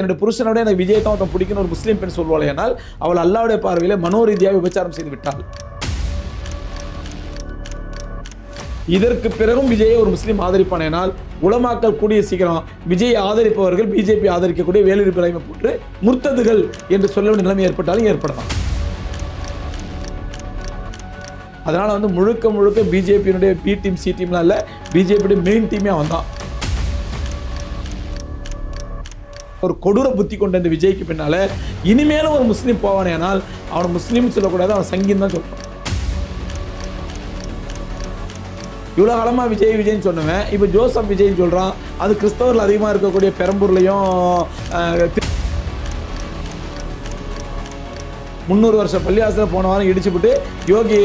என்னுடைய புருஷனோட எனக்கு விஜய் தான் ஒருத்தன் பிடிக்கணும் ஒரு முஸ்லீம் பெண் சொல்வாள், ஏனால் அவள் அல்லாவுடைய பார்வையில மனோரீதியாக விபச்சாரம் செய்து விட்டாள். இதற்கு பிறகும் விஜயை ஒரு முஸ்லீம் ஆதரிப்பான் எனால் உலமாக்கள் கூடிய சீக்கிரம் விஜயை ஆதரிப்பவர்கள் பிஜேபி ஆதரிக்கக்கூடிய வேலைவாய்ப்பு நிலைமை போட்டு முர்த்ததுகள் என்று சொல்ல வேண்டிய நிலைமை ஏற்பட்டாலும் ஏற்படலாம். அதனால முழுக்க முழுக்க பிஜேபியினுடைய பி டீம் சி டீம்லாம் இல்லை, பிஜேபியுடைய மெயின் டீமே அவன் தான். ஒரு கொடூர புத்தி கொண்ட இந்த விஜய்க்கு பின்னால இனிமேலும் ஒரு முஸ்லீம் போவானே ஆனால் அவன் முஸ்லீம் சொல்லக்கூடாது, அவன் சங்கின்னு தான் சொல்றான். இவ்வளோ காலமா விஜய் விஜய்ன்னு சொன்னவன் இப்போ ஜோசப் விஜய்ன்னு சொல்றான். அது கிறிஸ்தவர்கள் அதிகமாக இருக்கக்கூடிய பெரம்பூர்லையும் 300 வருஷம் பள்ளிவாசல போன வாரம் இடிச்சுவிட்டு யோகி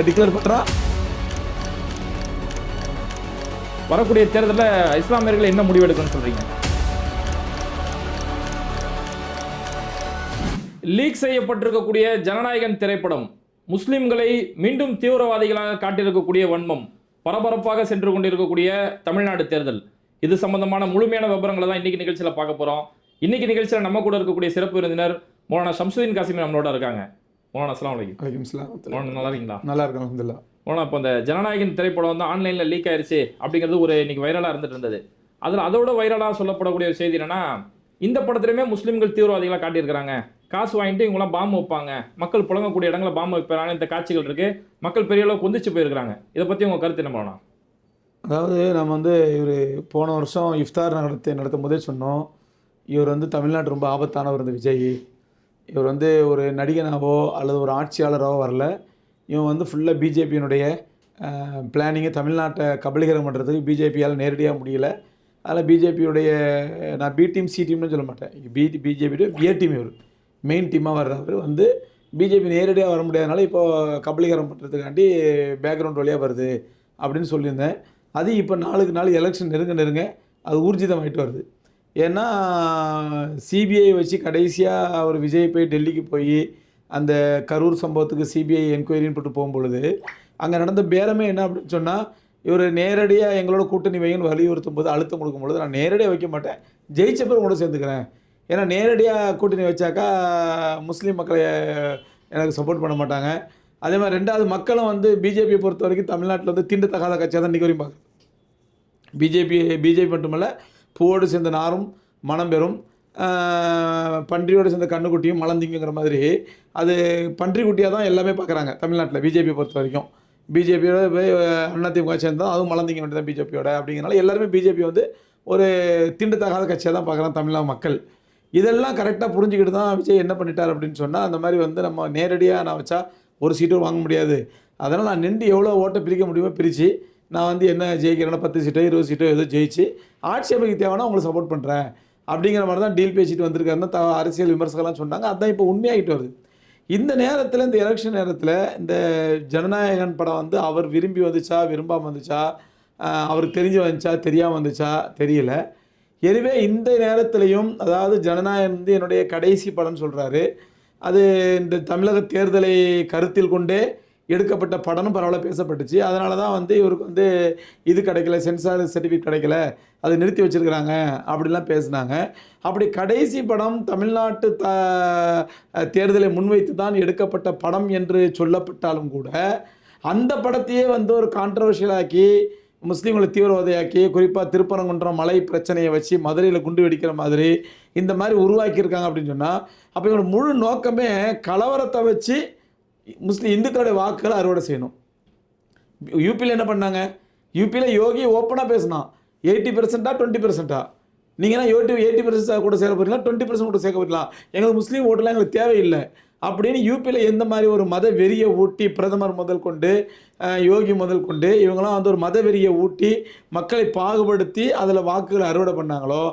டிக்ளேர் பண்றான். வரக்கூடிய தேர்தலில் இஸ்லாமியர்கள் என்ன முடிவு எடுக்கணும்னு சொல்றீங்க? லீக் செய்யப்பட்டிருக்கக்கூடிய ஜனநாயகன் திரைப்படம் முஸ்லிம்களை மீண்டும் தீவிரவாதிகளாக காட்டியிருக்கக்கூடிய வன்மம், பரபரப்பாக சென்று கொண்டிருக்கக்கூடிய தமிழ்நாடு தேர்தல், இது சம்பந்தமான முழுமையான விவரங்களை தான் இன்னைக்கு நிகழ்ச்சியில் பார்க்க போறோம். இன்னைக்கு நிகழ்ச்சியில் நம்ம கூட இருக்கக்கூடிய சிறப்பு விருந்தினர் மௌலானா ஷம்சுதீன் காசிமி நம்மளோட இருக்காங்க. மௌலானா அஸ்ஸலாமு அலைக்கும். வலைக்கும் ஸலாம். மௌலானா நல்லா இருக்கீங்களா? நல்லா இருக்கேன் அல்ஹம்துலில்லாஹ். மௌலானா இப்போ இந்த ஜனநாயகன் திரைப்படம் வந்து ஆன்லைனில் லீக் ஆயிடுச்சு அப்படிங்கிறது ஒரு இன்னைக்கு வைரலாக இருந்துட்டு இருந்தது. அதில் அதோட வைரலாக சொல்லப்படக்கூடிய ஒரு செய்தி என்னன்னா, இந்த படத்துலையுமே முஸ்லீம்கள் தீவிரவாதிகளாக காட்டியிருக்கிறாங்க, காசு வாங்கிட்டு இவங்களாம் பாம்பு வைப்பாங்க, மக்கள் புழங்கக்கூடிய இடங்களில் பாம்பு வைப்பாங்க, இந்த காட்சிகள் இருக்கு, மக்கள் பெரிய அளவு கொந்திச்சு போயிருக்கிறாங்க. இதை பற்றி உங்கள் கருத்து என்ன பண்ணலாம்? அதாவது நம்ம இவர் போன வருஷம் இஃப்தார் நடத்தும் போதே சொன்னோம், இவர் தமிழ்நாட்டு ரொம்ப ஆபத்தானவர். இந்த விஜய் இவர் ஒரு நடிகனாவோ அல்லது ஒரு ஆட்சியாளராகவோ வரல. இவன் ஃபுல்லாக பிஜேபியினுடைய பிளானிங்கை தமிழ்நாட்டை கபலீகரம் பண்ணுறதுக்கு பிஜேபியால் நேரடியாக முடியல. அதில் பிஜேபியுடைய நான் பி டீம் சி டீம்னு சொல்ல மாட்டேன், பிஜேபியுடைய ஏ டீம் இவர் மெயின் டீமாக வர்றவர் பிஜேபி நேரடியாக வர முடியாதனால இப்போது கபலீகரம் பண்ணுறதுக்காண்டி பேக்ரவுண்ட் வழியாக வருது அப்படின்னு சொல்லியிருந்தேன். அது இப்போ நாளுக்கு நாள் எலெக்ஷன் நெருங்க அது ஊர்ஜிதமாகிட்டு வருது. ஏன்னா சிபிஐ வச்சு கடைசியாக ஒரு விஜய் போய் டெல்லிக்கு போய் அந்த கரூர் சம்பவத்துக்கு சிபிஐ என்கொயரின்னு போட்டு போகும்பொழுது அங்கே நடந்த பேரமே என்ன அப்படின்னு சொன்னால், இவர் நேரடியாக எங்களோட கூட்டணி வைங்கன்னு வலியுறுத்தும் போது அழுத்தம் கொடுக்கும்பொழுது நான் நேரடியாக வைக்க மாட்டேன், ஜெயிச்ச பிறகு கூட சேர்ந்துக்கிறேன். ஏன்னா நேரடியாக கூட்டணி வச்சாக்கா முஸ்லீம் மக்களை எனக்கு சப்போர்ட் பண்ண மாட்டாங்க. அதே மாதிரி ரெண்டாவது மக்களும் பிஜேபியை பொறுத்த வரைக்கும் தமிழ்நாட்டில் தீண்டத்தகாத கட்சியாக தான் இன்றைக்கி வரையும் பார்க்குறது. பிஜேபி மட்டுமல்ல, பூவோடு சேர்ந்த நாரும் மனம் பெறும், பன்றியோடு சேர்ந்த கண்ணுக்குட்டியும் மலந்திங்கிற மாதிரி அது பன்றிக்குட்டியாக தான் எல்லாமே பார்க்குறாங்க தமிழ்நாட்டில் பிஜேபியை பொறுத்த வரைக்கும். பிஜேபியோட போய் அதிமுக சேர்ந்தால் அதுவும் மலந்திங்க வேண்டியது தான் பிஜேபியோட. அப்படிங்கிறனால எல்லாருமே பிஜேபி ஒரு தீண்டத்தகாத கட்சியாக தான் பார்க்குறாங்க தமிழ்நாடு மக்கள். இதெல்லாம் கரெக்டாக புரிஞ்சுக்கிட்டு தான் விஜய் என்ன பண்ணிட்டார் அப்படின்னு சொன்னால், அந்த மாதிரி நம்ம நேரடியாக நான் வச்சா ஒரு சீட்டும் வாங்க முடியாது, அதனால் நான் நின்று எவ்வளோ ஓட்டை பிரிக்க முடியுமோ பிரித்து நான் என்ன ஜெயிக்கிறேன்னா 10 சீட்டோ 20 சீட்டோ ஏதோ ஜெயிச்சு ஆட்சி அமைக்க தேவைன்னா உங்களை சப்போர்ட் பண்ணுறேன் அப்படிங்கிற மாதிரி தான் டீல் பேசிட்டு வந்திருக்காருன்னு அரசியல் விமர்சகர்லாம் சொன்னாங்க. அதுதான் இப்போ உண்மையாகிட்டு வருது. இந்த நேரத்தில், இந்த எலெக்ஷன் நேரத்தில் இந்த ஜனநாயகன் படம் அவர் விரும்பி வந்துச்சா விரும்பாமல் வந்துச்சா, அவருக்கு தெரிஞ்சு வந்துச்சா தெரியாமல் வந்துச்சா தெரியல. எனவே இந்த நேரத்திலையும் அதாவது ஜனநாயகன் என்னுடைய கடைசி படம்னு சொல்கிறாரு. அது இந்த தமிழக தேர்தலை கருத்தில் கொண்டே எடுக்கப்பட்ட படம்னு பரவாயில்ல பேசப்பட்டுச்சு. அதனால தான் இவருக்கு இது கிடைக்கல, சென்சார் சர்டிஃபிகேட் கிடைக்கல, அது நிறுத்தி வச்சுருக்கிறாங்க அப்படிலாம் பேசினாங்க. அப்படி கடைசி படம் தமிழ்நாட்டு தேர்தலை முன்வைத்து தான் எடுக்கப்பட்ட படம் என்று சொல்லப்பட்டாலும் கூட அந்த படத்தையே ஒரு கான்ட்ரவர்ஷியலாக்கி முஸ்லீம்களை தீவிரவாதியாக்கி, குறிப்பாக திருப்பரங்குன்றம் மலை பிரச்சனையை வச்சு மதுரையில் குண்டு வெடிக்கிற மாதிரி இந்த மாதிரி உருவாக்கியிருக்காங்க அப்படின்னு சொன்னால், அப்போ இவங்க முழு நோக்கமே கலவரத்தை வச்சு இந்துக்களுடைய வாக்குகளை அறுவடை செய்யணும். யூபியில் என்ன பண்ணாங்க? யூபியில் யோகி ஓப்பனாக பேசினான், 80%, 20%. நீங்கன்னா 80% கூட சேர்க்க போகிறீங்களா, 20% கூட சேர்க்க போகிறீங்களா, எங்களுக்கு முஸ்லீம் ஓட்டுலாம் எங்களுக்கு தேவையில்லை அப்படின்னு யூபியில் எந்த மாதிரி ஒரு மத வெறியை ஊட்டி பிரதமர் முதல் கொண்டு யோகி முதல் கொண்டு இவங்களாம் ஒரு மத வெறியை ஊட்டி மக்களை பாகுபடுத்தி அதில் வாக்குகளை அறுவடை பண்ணாங்களோ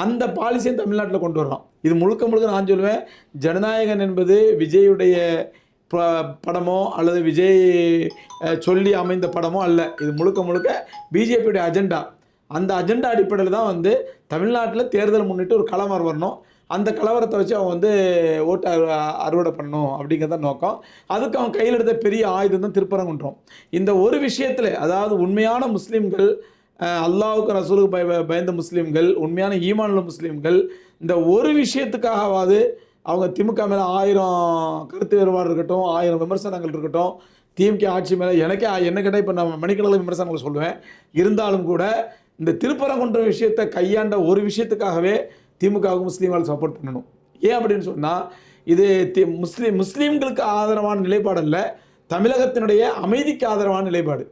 அந்த பாலிசியும் தமிழ்நாட்டில் கொண்டு வர்றோம். இது முழுக்க நான் சொல்லுவேன், ஜனநாயகன் என்பது விஜயுடைய படமோ அல்லது விஜய் சொல்லி அமைந்த படமோ அல்ல. இது முழுக்க பிஜேபியுடைய அஜெண்டா. அந்த அஜெண்டா அடிப்படையில் தான் தமிழ்நாட்டில் தேர்தல் முன்னிட்டு ஒரு கலவரம் வரணும், அந்த கலவரத்தை வச்சு அவன் ஓட்டு அறுவடை பண்ணணும் அப்படிங்கிறத நோக்கம். அதுக்கு அவன் கையில் எடுத்த பெரிய ஆயுதம் தான் திருப்பரங்குன்றம். இந்த ஒரு விஷயத்தில் அதாவது உண்மையான முஸ்லீம்கள், அல்லாஹ்வுக்கு ரசூலுக்கு பயந்த முஸ்லீம்கள், உண்மையான ஈமானுள்ள முஸ்லீம்கள், இந்த ஒரு விஷயத்துக்காகவாது அவங்க திமுக மேலே 1000 கருத்து வேறுபாடு இருக்கட்டும், 1000 விமர்சனங்கள் இருக்கட்டும், திமுக ஆட்சி மேலே எனக்கே என்ன கேட்டால் இப்போ நான் மணிக்கணக்கில் விமர்சனங்களை சொல்லுவேன். இருந்தாலும் கூட இந்த திருப்பரங்குன்ற விஷயத்தை கையாண்ட ஒரு விஷயத்துக்காகவே திமுகவுக்கு முஸ்லீம்கள் சப்போர்ட் பண்ணணும். ஏன் அப்படின்னு சொன்னால் இது முஸ்லீம்களுக்கு ஆதரவான நிலைப்பாடு அல்ல, தமிழகத்தினுடைய அமைதிக்கு ஆதரவான நிலைப்பாடு.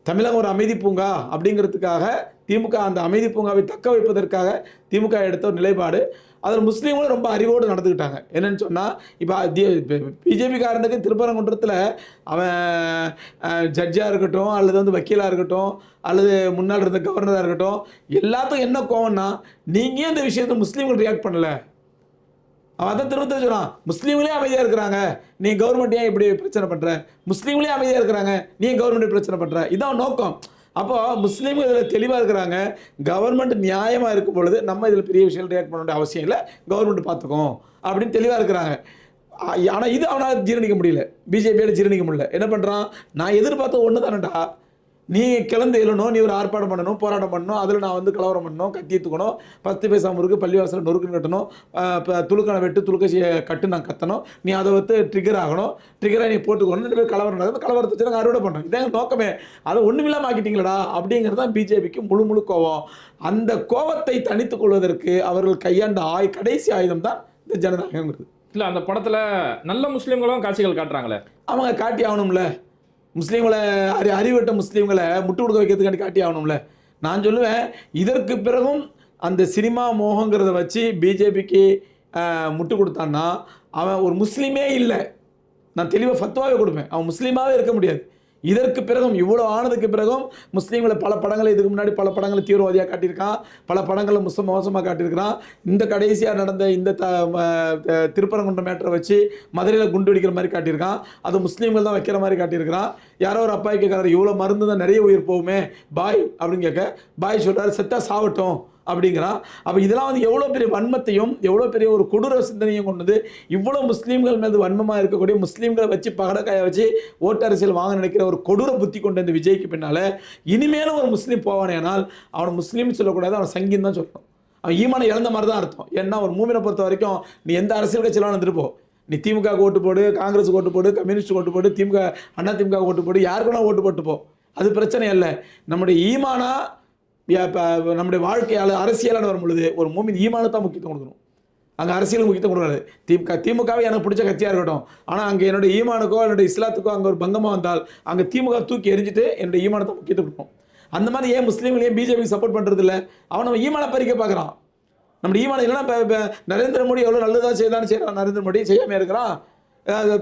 தமிழகம் ஒரு அமைதி பூங்கா அப்படிங்கிறதுக்காக திமுக அந்த அமைதி பூங்காவை தக்க வைப்பதற்காக திமுக எடுத்த ஒரு நிலைப்பாடு. அதில் முஸ்லீம்களும் ரொம்ப அறிவோடு நடந்துக்கிட்டாங்க. என்னென்னு சொன்னால் இப்போ பிஜேபிக்காரனுக்கு திருப்பரங்குன்றத்தில் அவன் ஜட்ஜாக இருக்கட்டும், அல்லது வந்து வக்கீலாக இருக்கட்டும், அல்லது முன்னாள் இருந்த கவர்னராக இருக்கட்டும், எல்லாத்துக்கும் என்ன கோவம்னா நீங்கள் இந்த விஷயத்தை முஸ்லீம்கள் ரியாக்ட் பண்ணலை. அவன் அதான் திரும்ப சொல்கிறான், முஸ்லீம்களே அமைதியாக இருக்கிறாங்க, நீ கவர்மெண்ட் ஏன் இப்படி பிரச்சனை பண்ணுற, முஸ்லீம்களே அமைதியாக இருக்கிறாங்க, நீ கவர்மெண்ட் பிரச்சனை பண்ணுற, இதான் நோக்கம். அப்போ முஸ்லீம்கள் இதில் தெளிவாக இருக்கிறாங்க. கவர்மெண்ட் நியாயமாக இருக்கும் பொழுது நம்ம இதில் பெரிய விஷயம் ரியாக்ட் பண்ண வேண்டிய அவசியம் இல்லை, கவர்மெண்ட் பார்த்துக்கும் அப்படின்னு தெளிவாக இருக்கிறாங்க. ஆனால் இது அவனால் ஜீரணிக்க முடியல, பிஜேபியால் ஜீரணிக்க முடியல. என்ன பண்ணுறான், நான் எதிர்பார்த்த ஒன்று தானேடா, நீ கிளந்து எழுணும், நீ ஒரு ஆர்ப்பாட்டம் பண்ணணும், போராட்டம் பண்ணணும், அதில் நான் வந்து கலவரம் பண்ணணும், கத்தி தூக்கணும், 10 பைசா முறுக்கு பள்ளிவாசல் நொறுக்குன்னு கட்டணும், இப்போ துளுக்கனை வெட்டு துளுக்கசியை கட்டு நான் கத்தணும், நீ அதை வந்து ட்ரிகர் ஆகணும், ட்ரிகராக நீ போட்டுக்கணும், 2 பேர் கலவரம் நடக்குது, கலவரத்தை வச்சு நாங்கள் அறுவடை பண்ணுறோம். இதான் நோக்கமே. அதை ஒன்றுமில்லாமல் ஆக்கிட்டீங்களடா அப்படிங்கிறது தான் பிஜேபிக்கு முழு கோவம். அந்த கோவத்தை தணித்துக் கொள்வதற்கு அவர்கள் கையாண்ட கடைசி ஆயுதம் தான் இந்த ஜனநாயகங்கிறது. இல்லை, அந்த படத்தில் நல்ல முஸ்லீம்களும் காட்சிகள் காட்டுறாங்களே, அவங்க காட்டி ஆகணும்ல. முஸ்லீம்களை அறிவிட்ட முஸ்லீம்களை முட்டு கொடுக்க வைக்கிறதுக்காண்டி காட்டி ஆகணும்ல. நான் சொல்லுவேன், இதற்கு பிறகும் அந்த சினிமா மோகங்கிறத வச்சு பிஜேபிக்கு முட்டு கொடுத்தான்னா அவன் ஒரு முஸ்லீமே இல்லை. நான் தெளிவாக ஃபத்வாவே கொடுப்பேன், அவன் முஸ்லீமாகவே இருக்க முடியாது. இதற்கு பிறகும் இவ்வளோ ஆனதுக்கு பிறகும் முஸ்லீம்களை பல படங்களை இதுக்கு முன்னாடி பல படங்களை தீவிரவாதியாக காட்டியிருக்கான், பல படங்களை மோசமாக காட்டியிருக்கிறான். இந்த கடைசியாக நடந்த இந்த திருப்பரங்குன்ற மேட்டரை வச்சு மதுரையில் குண்டு வெடிக்கிற மாதிரி காட்டியிருக்கான், அது முஸ்லீம்கள் தான் வைக்கிற மாதிரி காட்டியிருக்கிறான். யாரோ ஒரு அப்பாய் கேட்குறாரு, இவ்வளோ மருந்து தான் நிறைய உயிர் போகுமே பாய் அப்படின்னு கேட்க, பாய் சொல்கிறாரு செத்தா சாவட்டும் அப்படிங்கிறான். அப்போ இதெல்லாம் வந்து எவ்வளோ பெரிய வன்மத்தையும் எவ்வளோ பெரிய ஒரு கொடூர சிந்தனையும் கொண்டது. இவ்வளோ முஸ்லீம்கள் மீது வன்மமாக இருக்கக்கூடிய முஸ்லீம்களை வச்சு பகடக்காயை வச்சு ஓட்டு அரசியல் வாங்க நினைக்கிற ஒரு கொடூர புத்தி கொண்ட இந்த விஜய்க்கு பின்னால் இனிமேலும் ஒரு முஸ்லீம் போவானேனால் அவன் முஸ்லீம்னு சொல்லக்கூடாது, அவன் சங்கின்னு தான் சொல்லணும். அவன் ஈமானை இழந்த மாதிரி தான் அர்த்தம். ஏன்னா ஒரு மூமினை பொறுத்த வரைக்கும் நீ எந்த அரசியல் கட்சியிலும் வந்துட்டு போ, நீ திமுக ஓட்டு போடு, காங்கிரஸ் ஓட்டு போடு, கம்யூனிஸ்ட் ஓட்டு போடு, திமுக அண்ணா திமுக ஓட்டு போடு, யாருக்குன்னா ஓட்டு போட்டு போ, அது பிரச்சனை இல்லை. நம்முடைய ஈமானா நம்முடைய வாழ்க்கையால் அரசியலான வரும் பொழுது ஒரு மூமின் ஈமானு தான் முக்கியத்துவம் கொடுக்கணும். அங்கே அரசியலுக்கு முக்கியத்துவம் கொடுக்காது. திமுகவே எனக்கு பிடிச்ச கட்சியாக இருக்கட்டும், ஆனால் அங்கே என்னுடைய ஈமானுக்கோ என்னுடைய இஸ்லாத்துக்கோ அங்கே ஒரு பங்கமாக வந்தால் அங்கே திமுக தூக்கி எரிஞ்சிட்டு என்னுடைய ஈமானத்தை முக்கியத்துவம் கொடுக்கும். அந்த மாதிரி ஏன் முஸ்லீம்களையும் பிஜேபிக்கு சப்போர்ட் பண்ணுறது இல்லை? அவன் நம்ம ஈமானை பறிக்க பார்க்குறான். நம்முடைய ஈமான் இல்லைன்னா இப்போ நரேந்திர மோடி எவ்வளோ நல்லதாக செய்யறான்னு நரேந்திர மோடி செய்யாமல் இருக்கிறான்.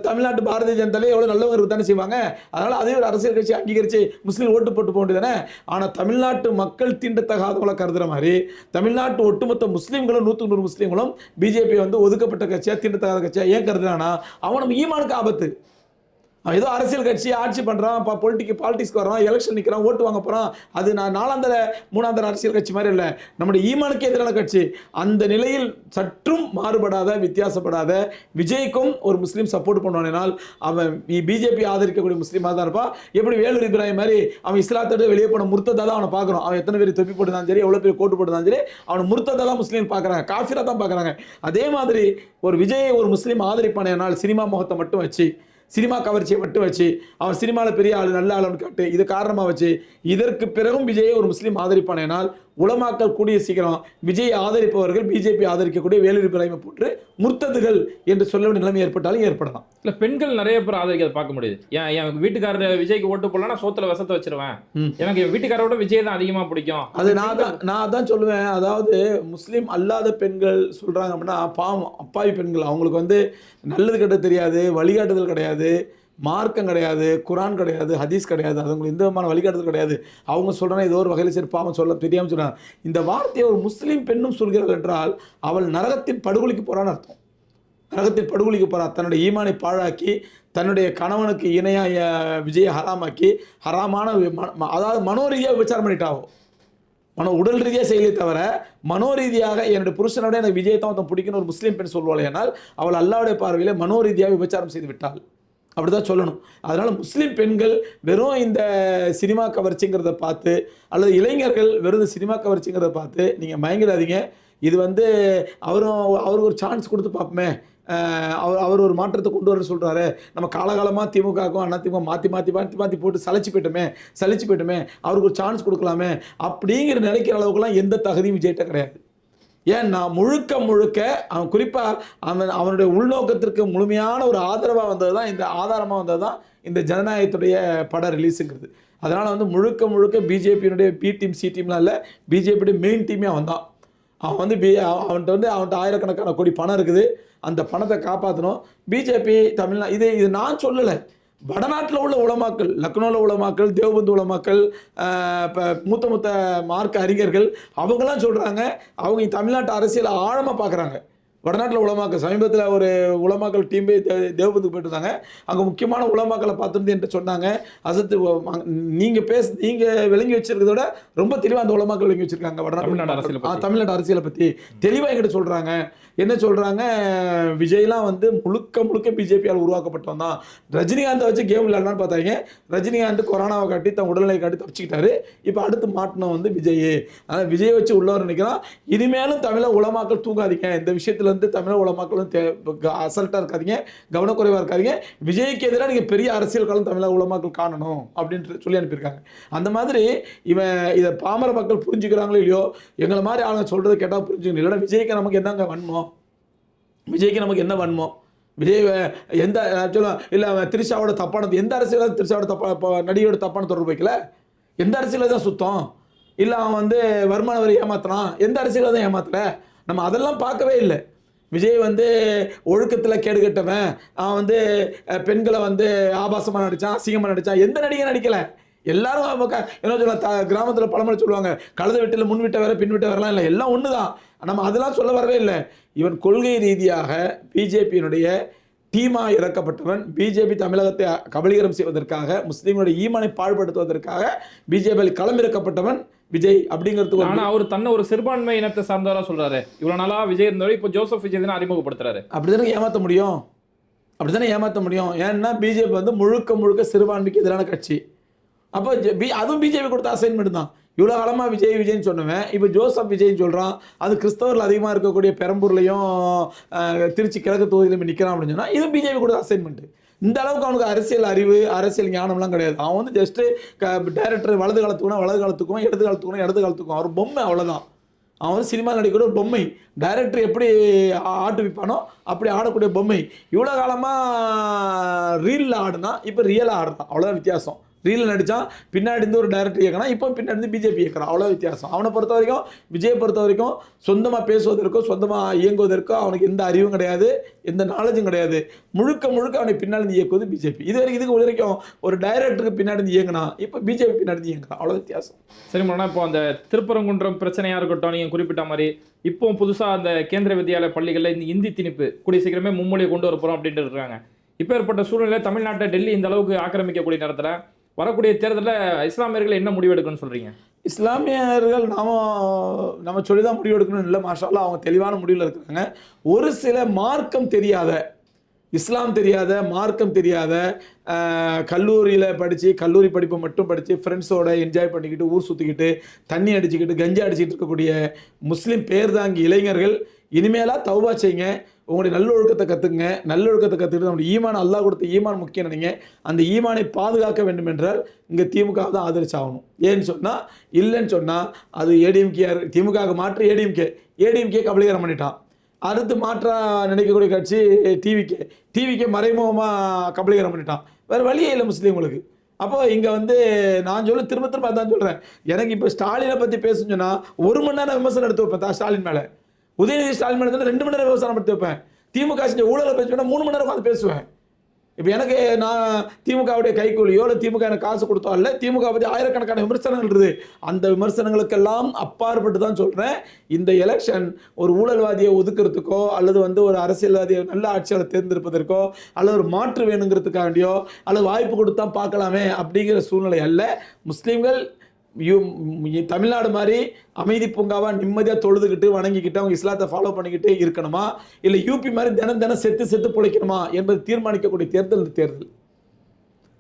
தமிழ்நாட்டு பாரதிய ஜனதாலே எவ்வளோ நல்லவங்க தானே செய்வாங்க. அதனால் அதே ஒரு அரசியல் கட்சி அங்கீகரித்து முஸ்லீம் ஓட்டு போட்டு போக வேண்டியதானே. ஆனால் தமிழ்நாட்டு மக்கள் தீண்டத்தகாதவங்களை கருதுகிற மாதிரி தமிழ்நாட்டு ஒட்டுமொத்த முஸ்லீம்களும் 100 முஸ்லீம்களும் பிஜேபி வந்து ஒதுக்கப்பட்ட கட்சியாக தீண்டத்தகாத கட்சியாக ஏன் கருதுறானா, அவன் நம்ம ஈமானுக்கு ஆபத்து. அவன் ஏதோ அரசியல் கட்சி ஆட்சி பண்ணுறான், பாலிட்டிக்ஸ்க்கு வரான், எலெக்ஷன் நிற்கிறான், ஓட்டு வாங்க போகிறான், அது நான் 4ஆந்தர 3ஆந்தர அரசியல் கட்சி மாதிரி இல்லை, நம்முடைய ஈமானுக்கு எதிரான கட்சி. அந்த நிலையில் சற்றும் மாறுபடாத வித்தியாசப்படாத விஜய்க்கும் ஒரு முஸ்லீம் சப்போர்ட் பண்ணுவானால் அவன் பிஜேபி ஆதரிக்கக்கூடிய முஸ்லீமாக தான் இருப்பான். எப்படி வேலூர் இப்ராஹிம் மாதிரி அவன் இஸ்லாத்தோடு வெளியே போன முர்த்ததா தான் அவனை பார்க்குறோம். அவன் எத்தனை பேர் தொப்பி போட்டுதான் சரி, எவ்வளோ பேர் கோட்டு போட்டுதான் சரி, அவனை முர்த்ததா தான் முஸ்லீம் பார்க்குறாங்க, காஃபிராக தான் பார்க்குறாங்க. அதே மாதிரி ஒரு விஜயை ஒரு முஸ்லீம் ஆதரிப்பானால் சினிமா முகத்தை மட்டும் வச்சு, சினிமா கவர்ச்சியை மட்டும் வச்சு, அவன் சினிமாவில் பெரிய ஆள் நல்ல ஆளுன்னு காட்டு, இது காரணமாக வச்சு இதற்கு பிறகும் விஜயை ஒரு முஸ்லீம் ஆதரிப்பானால் உலமாக்கள் கூடிய சீக்கிரம் விஜயை ஆதரிப்பவர்கள் பிஜேபி ஆதரிக்கக்கூடிய வேலூர் இப்ராஹிமை போன்று முர்த்ததுகள் என்று சொல்ல வேண்டிய நிலைமை ஏற்பட்டாலும் ஏற்படலாம். இல்லை, பெண்கள் நிறைய பேர் ஆதரிக்கிறத பார்க்க முடியுது. என் வீட்டுக்காரர் விஜய்க்கு ஓட்டு போடலாம், சோத்துல விஷத்தை வச்சிருவேன், எனக்கு என் வீட்டுக்காரோட விஜய் தான் அதிகமாக பிடிக்கும். அது நான் தான் சொல்லுவேன். அதாவது முஸ்லீம் அல்லாத பெண்கள் சொல்கிறாங்க அப்படின்னா பாவம், அப்பாவி பெண்கள். அவங்களுக்கு வந்து நல்லது கெட்ட தெரியாது, வழிகாட்டுதல் கிடையாது, மார்க்கம் கிடையாது, குரான் கிடையாது, ஹதீஸ் கிடையாது, அது உங்களுக்கு எந்த விதமான வழிகாட்டுதல் கிடையாது. அவங்க சொல்கிறாங்க ஏதோ ஒரு வகையில் சரி பாவம் சொல்ல தெரியாமல் சொல்கிறாங்க. இந்த வார்த்தையை ஒரு முஸ்லீம் பெண்ணும் சொல்கிறார்கள் என்றால் அவள் நரகத்தின் படுகொலிக்கு போகிறான்னு அர்த்தம். நரகத்தின் படுகொலிக்கு போகிறார். தன்னுடைய ஈமானை பாழாக்கி தன்னுடைய கணவனுக்கு இணையாக விஜயை ஹராமாக்கி ஹராமான அதாவது மனோரீதியாக விபச்சாரம் பண்ணிட்டாகும். உடல் ரீதியாக செய்யலே தவிர மனோரீதியாக என்னுடைய புருஷனோட எனக்கு விஜயை தான் பிடிக்கணும் ஒரு முஸ்லீம் பெண் சொல்வாள் என்றால் அவள் அல்லாவுடைய பார்வையில் மனோரீதியாக விபச்சாரம் செய்து விட்டாள், அப்படி தான் சொல்லணும். அதனால் முஸ்லீம் பெண்கள் வெறும் இந்த சினிமா கவர்ச்சிங்கிறத பார்த்து அல்லது இளைஞர்கள் வெறும் இந்த சினிமா கவர்ச்சிங்கிறத பார்த்து நீங்கள் மயங்கிடாதீங்க. இது வந்து அவருக்கு ஒரு சான்ஸ் கொடுத்து பார்ப்போமே, அவர் ஒரு மாற்றத்தை கொண்டு வர சொல்கிறாரு, நம்ம காலகாலமாக திமுகவுக்கும் அதிமுக மாற்றி போட்டு சலிச்சு போயிட்டோமே, அவருக்கு ஒரு சான்ஸ் கொடுக்கலாமே அப்படிங்கிற நினைக்கிற அளவுக்குலாம் எந்த தகுதியும் விஜய்கிட்ட கிடையாது. ஏன்னா முழுக்க அவன் குறிப்பாக அவனுடைய உள்நோக்கத்திற்கு முழுமையான ஒரு ஆதரவாக வந்தது தான் இந்த ஜனநாயகத்துடைய பட ரிலீஸுங்கிறது. அதனால் வந்து முழுக்க பிஜேபியினுடைய பி டீம் சி டீம்லாம் இல்லை, பிஜேபியுடைய மெயின் டீமே அவன் தான். அவன்கிட்ட ஆயிரக்கணக்கான கோடி பணம் இருக்குது. அந்த பணத்தை காப்பாற்றணும். பிஜேபி தமிழ்நாடு இது நான் சொல்லலை, வடநாட்டில் உள்ள உலமாக்கள், லக்னோவில் உலமாக்கள், தேவபந்து உலமாக்கள், இப்போ மூத்த மார்க்க அறிஞர்கள் அவங்களாம் சொல்கிறாங்க. அவங்க தமிழ்நாட்டு அரசியலை ஆழமாக பார்க்குறாங்க. வடநாட்டில் உலமாக்கள் சமீபத்தில் ஒரு உலமாக்கள் டீம் போய் தேவபந்துக்கு போயிட்டு இருந்தாங்க. அங்கே முக்கியமான உலமாக்களை பார்த்துருந்து என்கிட்ட சொன்னாங்க, அசத்து நீங்கள் விளங்கி வச்சிருக்கிறத விட ரொம்ப தெளிவாக அந்த உலமாக்கள் விளங்கி வச்சிருக்காங்க தமிழ்நாடு அரசியலை பற்றி தெளிவாக என்கிட்ட சொல்கிறாங்க. என்ன சொல்கிறாங்க, விஜய்லாம் வந்து முழுக்க பிஜேபியால் உருவாக்கப்பட்டவன் தான். ரஜினிகாந்தை வச்சு கேம் விளையாடலான்னு பார்த்தாங்க. ரஜினிகாந்த் கொரோனாவை காட்டி தன் உடல்நிலை காட்டி தப்பிச்சுக்கிட்டாரு. இப்போ அடுத்து மாட்டினம் வந்து விஜய். அதனால் விஜய் வச்சு உள்ளவர் நினைக்கிறான். இனிமேலும் தமிழக உலமாக்கள் தூங்காதீங்க, இந்த விஷயத்தில் வந்து தமிழக உலமாக்களும் அசல்ட்டாக இருக்காதீங்க, கவனக்குறைவாக இருக்காதீங்க. விஜய்க்கு எதிராக நீங்கள் பெரிய அரசியல் காலம் தமிழக உலமாக்கள் காணணும் அப்படின்ட்டு சொல்லி அனுப்பியிருக்காங்க. அந்த மாதிரி இதை பாமர மக்கள் புரிஞ்சுக்கிறாங்களோ இல்லையோ, எங்களை மாதிரி ஆளுங்க சொல்கிறது கேட்டால் புரிஞ்சுக்கணும். இல்லைன்னா விஜய்க்கு நமக்கு என்னங்க வன்மம், விஜய்க்கு நமக்கு என்ன வன்மம்? விஜய் எந்த இல்லை திரிஷாவோட தப்பானது எந்த அரசியல் திரிஷாவோட நடிகையோட தப்பான தொடர்பு வைக்கல, எந்த அரசியலில் தான் சுத்தம் இல்லை, அவன் வந்து வருமான வரி ஏமாத்தினான், எந்த அரசியலில் தான் ஏமாத்தல, நம்ம அதெல்லாம் பார்க்கவே இல்லை. விஜய் வந்து ஒழுக்கத்தில் கேடு கட்டவன், அவன் வந்து பெண்களை வந்து ஆபாசமாக நடித்தான், அசிங்கமாக நடித்தான், எந்த நடிகை நடிக்கலை. எல்லாரும் என்ன சொல்ல, கிராமத்தில் பழமொழி சொல்லுவாங்க, கழுத வீட்டில் முன் வீட்டை வேற பின் வீட்டை வரலாம் இல்லை, எல்லாம் ஒன்று தான். நம்ம அதெல்லாம் சொல்ல வரவே இல்லை. இவன் கொள்கை ரீதியாக பிஜேபியினுடைய டீமாக இறக்கப்பட்டவன். பிஜேபி தமிழகத்தை கபலீகரம் செய்வதற்காக, முஸ்லீம்களுடைய ஈமானை பாழ்படுத்துவதற்காக பிஜேபியில் களமிறக்கப்பட்டவன் விஜய் அப்படிங்கிறது. ஆனால் அவர் தன்னை ஒரு சிறுபான்மை இனத்தை சார்ந்தவராக சொல்றாரு. இவ்வளோ நாளா விஜய் இருந்தவர் இப்போ ஜோசப் விஜய் தான் அறிமுகப்படுத்துறாரு. அப்படிதானே ஏமாற்ற முடியும். ஏன்னா பிஜேபி வந்து முழுக்க சிறுபான்மைக்கு எதிரான கட்சி. அப்போ அதுவும் பிஜேபி கொடுத்த அசைன்மெண்ட் தான். இவ்வளோ காலமாக விஜய்னு சொன்னவன் இப்போ ஜோசப் விஜய்னு சொல்கிறான். அது கிறிஸ்தவர்கள் அதிகமாக இருக்கக்கூடிய பெரம்பூர்லையும் திருச்சி கிழக்கு தொகுதியிலும் நிற்கிறான் அப்படின்னு சொன்னால் இதுவும் பிஜேபி கொடுத்த அசைன்மெண்ட்டு. இந்த அளவுக்கு அவனுக்கு அரசியல் அறிவு, அரசியல் ஞானம்லாம் கிடையாது. அவன் வந்து ஜஸ்ட்டு டைரக்டர் வலது காலத்துக்கும் இடது காலத்துக்கும் அவர் பொம்மை, அவ்வளோதான். அவன் வந்து சினிமா நடிக்கிற ஒரு பொம்மை. டைரக்டர் எப்படி ஆட்டுவிப்பானோ அப்படி ஆடக்கூடிய பொம்மை. இவ்வளோ காலமாக ரீலில் ஆடுனா இப்போ ரியலாக ஆடுறான், அவ்வளோதான் வித்தியாசம். ரீலில் நடித்தான், பின்னாடி இருந்து ஒரு டைரக்டர் இயக்கணும், இப்போ பின்னாடி இருந்து பிஜேபி இயக்கிறான், அவ்வளோ வித்தியாசம். அவனை பொறுத்த வரைக்கும், விஜயை பொறுத்த வரைக்கும் சொந்தமாக பேசுவதற்கோ சொந்தமாக இயங்குவதற்கோ அவனுக்கு எந்த அறிவும் கிடையாது, எந்த நாலேஜும் கிடையாது. முழுக்க அவனை பின்னாடி இருந்து இயக்குவது பிஜேபி. இதுக்கு வரைக்கும் ஒரு டைரக்டருக்கு பின்னாடி இருந்து இயங்கினா, இப்போ பிஜேபி பின்னாடி இருந்து இயங்குறான், அவ்வளோ வித்தியாசம். சரி மேடம், இப்போ அந்த திருப்பரங்குன்றம் பிரச்சனையாக இருக்கட்டும், நீங்கள் குறிப்பிட்ட மாதிரி இப்போ புதுசாக அந்த கேந்திர வித்யாலய பள்ளிகளில் இந்த இந்தி திணிப்பு கூடிய சீக்கிரமே மும்மொழியை கொண்டு வர போகிறோம் அப்படின்ட்டு இருக்காங்க. இப்போ ஏற்பட்ட சூழ்நிலை தமிழ்நாட்டை டெல்லி இந்த அளவுக்கு ஆக்கிரமிக்கக்கூடிய நேரத்தில் வரக்கூடிய தேர்தலில் இஸ்லாமியர்கள் என்ன முடிவு எடுக்கணும்னு சொல்கிறீங்க? இஸ்லாமியர்கள் நம்ம சொல்லி தான் முடிவு எடுக்கணும்னு இல்லை, மாஷா அல்லாஹ் அவங்க தெளிவான முடிவில் இருக்கிறாங்க. ஒரு சில மார்க்கம் தெரியாத, இஸ்லாம் தெரியாத, மார்க்கம் தெரியாத, கல்லூரியில் கல்லூரி படிப்பை மட்டும் படித்து ஃப்ரெண்ட்ஸோட என்ஜாய் பண்ணிக்கிட்டு ஊர் சுற்றிக்கிட்டு தண்ணி அடிச்சுக்கிட்டு கஞ்சா அடிச்சுக்கிட்டு இருக்கக்கூடிய முஸ்லீம் பேர்தாங்கி இளைஞர்கள் இனிமேலாக தௌபா செய்யுங்க. உங்களுடைய நல்லொழுக்கத்தை கற்றுக்குங்க. நல்லொழுக்கத்தை கற்றுக்கிட்டு நம்முடைய ஈமான், அல்லாஹ் கொடுத்த ஈமான் முக்கியம் நினைங்க. அந்த ஈமானை பாதுகாக்க வேண்டும் என்றால் இங்கே திமுக தான் ஆதரிச்சாகணும். ஏன்னு சொன்னால், இல்லைன்னு சொன்னால் அது ஏடிஎம்கே, திமுக மாற்றி ஏடிஎம்கே கபலீகரம் பண்ணிட்டான். அடுத்து மாற்றா நினைக்கக்கூடிய கட்சி டிவிக்கே மறைமுகமாக கபலீகரம் பண்ணிட்டான். வேறு வழியே இல்லை முஸ்லீம்களுக்கு. அப்போ இங்கே வந்து நான் திரும்ப அதான் சொல்கிறேன். எனக்கு இப்போ ஸ்டாலினை பற்றி பேசணும்னு சொன்னால் 1 மணி நேரம் விமர்சனம் எடுத்து வைப்பேன். ஸ்டாலின் மேலே, உதயநிதி ஸ்டாலின் மேலே 2 மணி நேரம் விமர்சனம் எடுத்து வைப்பேன். திமுக செஞ்ச ஊழலை பேசுவேன் 3 மணி நேரம் உட்காந்து பேசுவேன். இப்போ எனக்கு நான் திமுகவுடைய கைக்கூலியோ இல்லை திமுக எனக்கு காசு கொடுத்தோ இல்லை, திமுக பற்றி ஆயிரக்கணக்கான விமர்சனங்கள் இருக்குது. அந்த விமர்சனங்களுக்கெல்லாம் அப்பாற்பட்டு தான் சொல்கிறேன், இந்த எலெக்ஷன் ஒரு ஊழல்வாதியை ஒதுக்கிறதுக்கோ அல்லது வந்து ஒரு அரசியல்வாதியை நல்ல ஆட்சியாளர் தேர்ந்தெடுப்பதற்கோ அல்லது ஒரு மாற்று வேணுங்கிறதுக்காண்டியோ அல்லது வாய்ப்பு கொடுத்தா பார்க்கலாமே அப்படிங்கிற சூழ்நிலை அல்ல. முஸ்லீம்கள் தமிழ்நாடு மாதிரி அமைதி பூங்காவா நிம்மதியாக தொழுதுகிட்டு வணங்கிக்கிட்டு அவங்க இஸ்லாத்தை ஃபாலோ பண்ணிக்கிட்டே இருக்கணுமா, இல்லை யூபி மாதிரி தினம் செத்து பிழைக்கணுமா என்பது தீர்மானிக்கக்கூடிய தேர்தல்.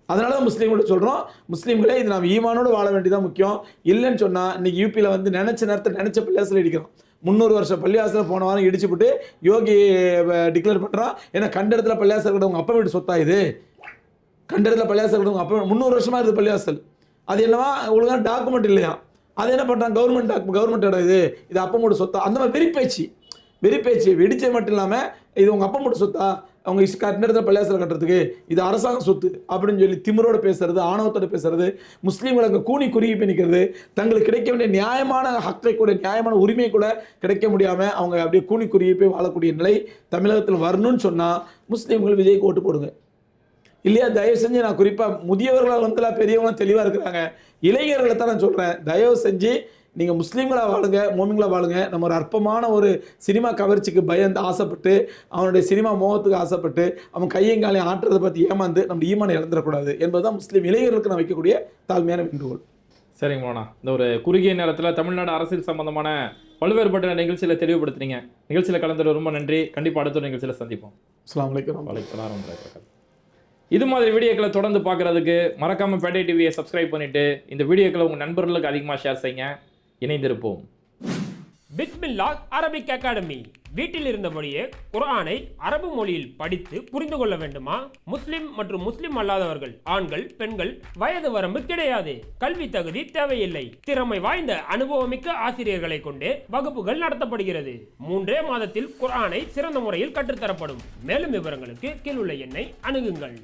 அதனால தான் முஸ்லீம்களோட சொல்கிறோம், முஸ்லீம்களே இது நாம் ஈமானோடு வாழ வேண்டியதான் முக்கியம். இல்லைன்னு சொன்னால் இன்றைக்கி யூபியில் வந்து நினச்ச நேரத்தில் நினச்ச பிள்ளைசில் அடிக்கிறோம். 300 வருஷம் பள்ளிவாசலை போன வாரம் இடிச்சுவிட்டு யோகி டிக்ளேர் பண்ணுறான். ஏன்னா கண்ட இடத்துல பள்ளிவாசல் கூட உங்கள் அப்பா வீட்டு சொத்தா இது? கண்ட இடத்துல பள்ளிவாசல் கூட உங்கள் அப்பா 300 வருஷமாக இருக்குது பள்ளிவாசல். அது என்னவா ஒழுங்கான டாக்குமெண்ட் இல்லையா? அது என்ன பண்ணுறாங்க, கவர்மெண்ட் இடம் இது அப்பா மூட சொத்தா? அந்த மாதிரி வெறிப்பேச்சு வெடிச்சது மட்டும் இல்லாமல் இது உங்கள் அப்பா மூட சொத்தா, அவங்க கண்ட இடத்துல பள்ளிவாசல் கட்டுறதுக்கு இது அரசாங்க சொத்து அப்படின்னு சொல்லி திமிரோடு பேசுறது, ஆணவத்தோடு பேசுறது, முஸ்லீம்களுக்கு கூனி குறுகி போய் நிற்கிறது, தங்களுக்கு கிடைக்க வேண்டிய நியாயமான ஹக்கை கூட நியாயமான உரிமை கூட கிடைக்க முடியாமல் அவங்க அப்படியே கூனி குறுகி போய் வாழக்கூடிய நிலை தமிழகத்தில் வரணும்னு சொன்னால் முஸ்லீம்கள் விஜய்க்கு ஓட்டு போடுங்க. இல்லையா தயவு செஞ்சு நான் குறிப்பாக முதியவர்களால் வந்துலாம் பெரியவங்களாம் தெளிவாக இருக்கிறாங்க, இளைஞர்களை தான் நான் சொல்கிறேன், தயவு செஞ்சு நீங்கள் முஸ்லீம்களாக வாழுங்க, மோமின்களாக வாழுங்க. நம்ம ஒரு அற்பமான ஒரு சினிமா கவர்ச்சிக்கு பயந்து ஆசைப்பட்டு அவனுடைய சினிமா மோகத்துக்கு ஆசைப்பட்டு அவன் கையங்காலையும் ஆட்டுறதை பற்றி ஏமாந்து நம்ம ஈமானை இழந்துடக்கூடாது என்பதுதான் முஸ்லீம் இளைஞர்களுக்கு நான் வைக்கக்கூடிய தாழ்மையான வேண்டுகோள். சரிங்க மோனா, இந்த ஒரு குறுகிய நேரத்தில் தமிழ்நாடு அரசியல் சம்பந்தமான பல்வேறுபட்ட நிகழ்ச்சியில் தெளிவுபடுத்துறீங்க. நிகழ்ச்சியில் கலந்துட்டு ரொம்ப நன்றி. கண்டிப்பாக அடுத்த நிகழ்ச்சியில் சந்திப்போம். அஸ்ஸலாமு அலைக்கும். வலைக்கம். இது மாதிரி வீடியோக்களை தொடர்ந்து பார்க்குறதுக்கு மறக்காமல் பேட்டை டிவியை சப்ஸ்கிரைப் பண்ணிவிட்டு இந்த வீடியோக்களை உங்கள் நண்பர்களுக்கு அதிகமாக ஷேர் செய்யுங்க. இணைந்திருப்போம். பிஸ்மில்லா அரபிக் அகாடமி. வீட்டில் இருந்தபடியே குர்ஆனை அரபு மொழியில் படித்து புரிந்து கொள்ள வேண்டுமா? முஸ்லிம் மற்றும் முஸ்லிம் அல்லாதவர்கள், ஆண்கள், பெண்கள், வயது வரம்பு கிடையாது. கல்வி தகுதி தேவையில்லை. திறமை வாய்ந்த அனுபவமிக்க ஆசிரியர்களை கொண்டு வகுப்புகள் நடத்தப்படுகிறது. 3 மாதத்தில் குர்ஆனை சிறந்த முறையில் கற்றுத்தரப்படும். மேலும் விவரங்களுக்கு கீழுள்ள எண்ணை அணுகுங்கள்.